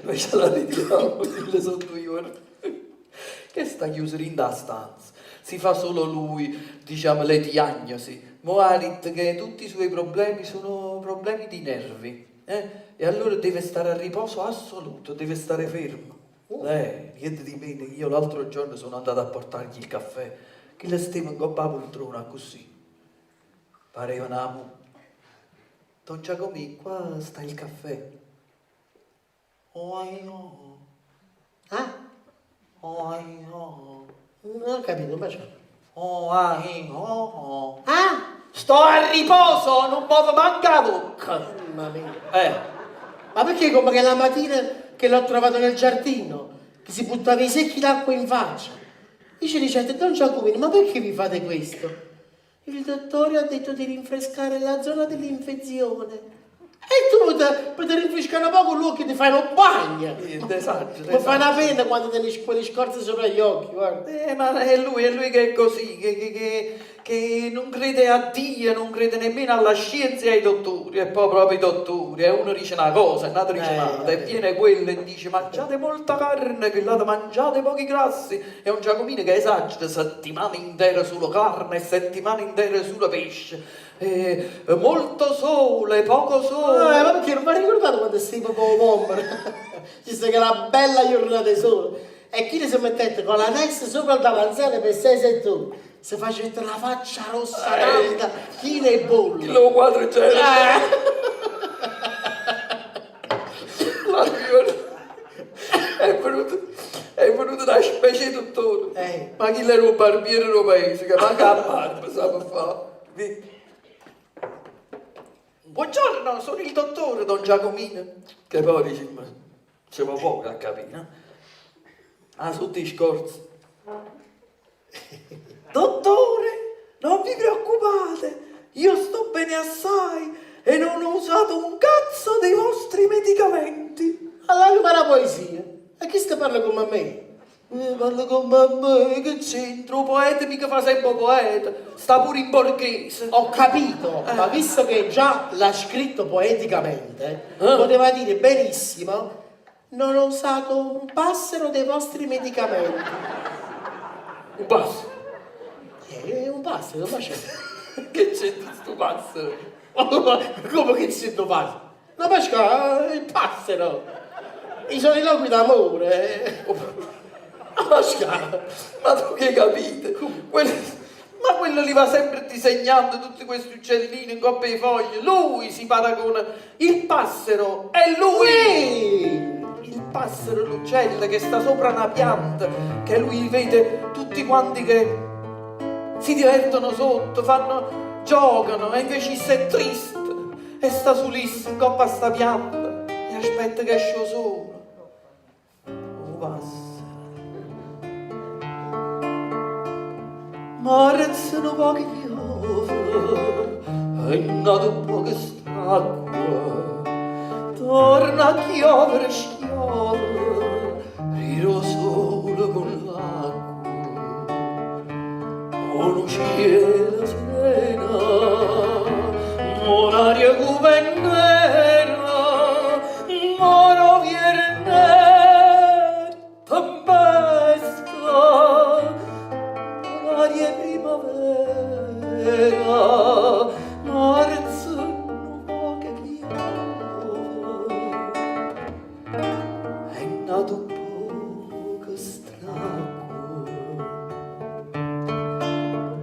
Noi ce la ritiriamo, quelle sono 2 ore. Che sta chiuso in da stanza. Si fa solo lui, diciamo, le diagnosi. Moarit che tutti i suoi problemi sono problemi di nervi. E allora deve stare a riposo assoluto, deve stare fermo. Niente di meno, io l'altro giorno sono andato a portargli il caffè, che le stava in coppa a poltrona così. Pareva una mu. Don Giacomì, qua sta il caffè. Oh. Non ho capito, ma c'è. Sto a riposo, non muovo manca la bocca. Mamma mia. Ma perché come che la mattina che l'ho trovato nel giardino, che si buttava i secchi d'acqua in faccia? Dice, Don Giacomino, ma perché vi fate questo? Il dottore ha detto di rinfrescare la zona dell'infezione. E tu per rinfrescare un poco l'occhio ti fai un bagno. Ma fai una pena quando tieni quelle scorze sopra gli occhi, guarda. Ma è lui che è così, che non crede a Dio, non crede nemmeno alla scienza e ai dottori, e poi proprio i dottori, e uno dice una cosa, e l'altro dice un'altra, e viene quello e dice mangiate molta carne, che l'altro mangiate pochi grassi, e un Giacomino che esagera settimane intere solo carne e settimane intere solo pesce. Molto sole, poco sole. Ma perché non mi ricordato quando sei proprio bomber? Ci sta che la bella giornata di sole. E chi si mettette con la testa sopra il davanzale per 6-7 ore? Si faceva la faccia rossa, tanta, china e bolla. Chilo 4 c'era. È venuto una specie di dottore. Ma chi era un barbiere paese che manca la barba, sa fare. Buongiorno, sono il dottore Don Giacomino. Che poi dice, ma c'è poco a capire, no? Sotto i scorzi. Dottore, non vi preoccupate, io sto bene assai e non ho usato un cazzo dei vostri medicamenti. Allora ma la poesia. E chi sta parla con me? Parla con me, che c'entro? Poeta mica fa sempre poeta, sta pure in borghese. Ho capito, ma visto che già l'ha scritto poeticamente, poteva dire benissimo, non ho usato un passero dei vostri medicamenti. Un passero? Un passero, ma c'è. Che c'entra sto passero? Come che c'è sto passero? No, ma il passero! I soliloqui d'amore! Ma tu che hai capito? Ma quello li va sempre disegnando tutti questi uccellini in coppe di foglie. Lui si paragona. Il passero è lui! Il passero, l'uccello che sta sopra una pianta, che lui vede tutti quanti che si divertono sotto, giocano, e invece se è triste e sta sulissimo in coppa a sta pianta e aspetta che esce solo. Un passero. Marezzano pochi fiori, è nato un po' che st'acqua, torna a chiovere schiove, riro solo con l'acqua, con un cielo serena, un'aria cupa e nera, moro vierne, tempesta, aria primavera, marzo non che piove, è nato un po' che stracco.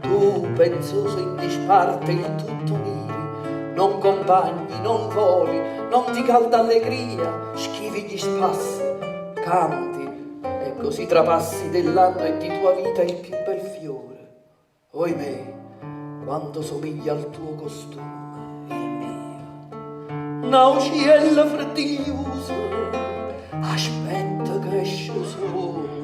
Tu pensoso in disparte il tutto miri, non compagni, non voli, non ti calda allegria, schivi gli spassi, canti, e così trapassi dell'anno e di tua vita il più bel fiore. Oimè, quanto somiglia al tuo costume, il mio. Nauciella freddigliosa, aspetta che esce sole,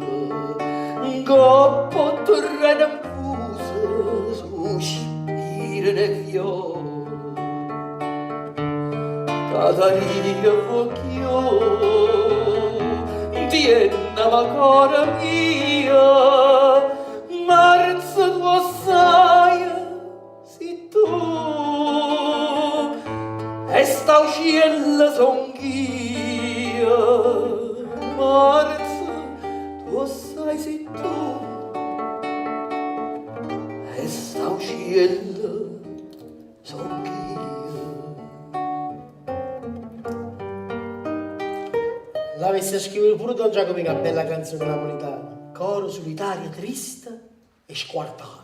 un coppo terreno infuso, su spire ne fiore. Catarina Focchio, tienna la cara mia, marzo tua saia, si tu, e sta ucciella son ch'io. e sta uccello son io. L'avesse scritto pure Don Giacomino, una bella canzone napoletana. Coro solitario, triste e squartato.